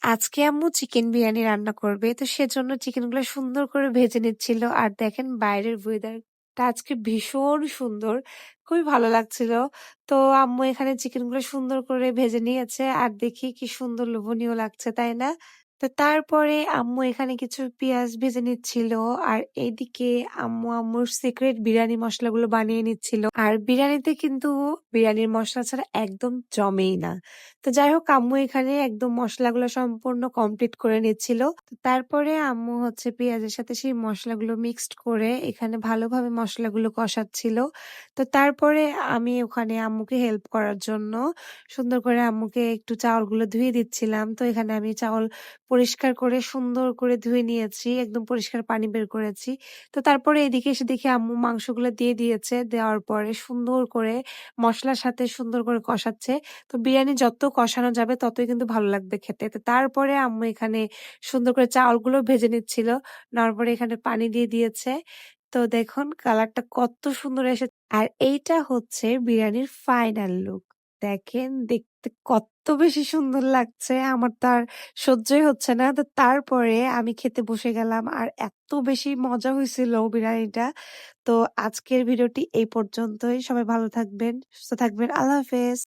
আজকে আম্মু চিকেন বিরিয়ানি রান্না করবে। তো সেজন্য চিকেনগুলো সুন্দর করে ভেজে নিচ্ছিল। আর দেখেন বাইরের ওয়েদারটা আজকে ভীষণ সুন্দর। খুবই ভালো লাগছিল। তো আম্মু এখানে চিকেনগুলো সুন্দর করে ভেজে নিয়েছে। আর দেখি কি সুন্দর লোভনীয় লাগছে, তাই না? তো তারপরে আম্মু এখানে কিছু পেঁয়াজ ভেজে নিচ্ছিল। আর এইদিকে আম্মুর সিক্রেট বিরিয়ানি মসলাগুলো বানিয়ে নিচ্ছিল। আর বিরিয়ানিতে কিন্তু বিরিয়ানির মসলা ছাড়া একদম জমেই না। তো যাই হোক আম্মু এখানে একদম মসলাগুলো সম্পূর্ণ কমপ্লিট করে নিচ্ছিল। তো তারপরে আম্মু হচ্ছে পেঁয়াজের সাথে সেই মসলাগুলো মিক্সড করে এখানে ভালোভাবে মসলাগুলো কষাচ্ছিল। তো তারপরে আমি ওখানে আম্মুকে হেল্প করার জন্য সুন্দর করে আম্মুকে একটু চাউলগুলো ধুয়ে দিচ্ছিলাম। তো এখানে আমি চাউল পরিষ্কার করে সুন্দর করে ধুয়ে নিয়েছি, একদম পরিষ্কার পানি বের করেছি। তো তারপরে এদিকে এসে দেখি আম্মু মাংসগুলো দিয়ে দিয়েছে, দেওয়ার পরে সুন্দর করে মসলার সাথে সুন্দর করে কষাচ্ছে। তো বিরিয়ানি যত কষানো যাবে ততই কিন্তু ভালো লাগবে খেতে। তো তারপরে আম্মু এখানে সুন্দর করে চাউলগুলো ভেজে নিচ্ছিল। নেওয়ার পরে এখানে পানি দিয়ে দিয়েছে। তো দেখুন কালারটা কত সুন্দর এসেছে। আর এইটা হচ্ছে বিরিয়ানির ফাইনাল লুক। দেখেন দেখতে কত বেশি সুন্দর লাগছে। আমার তো আর সহ্যই হচ্ছে না। তো তারপরে আমি খেতে বসে গেলাম। আর এত বেশি মজা হয়েছিল বিরিয়ানিটা। তো আজকের ভিডিওটি এই পর্যন্তই। সবাই ভালো থাকবেন, সুস্থ থাকবেন। আল্লাহ হাফেজ।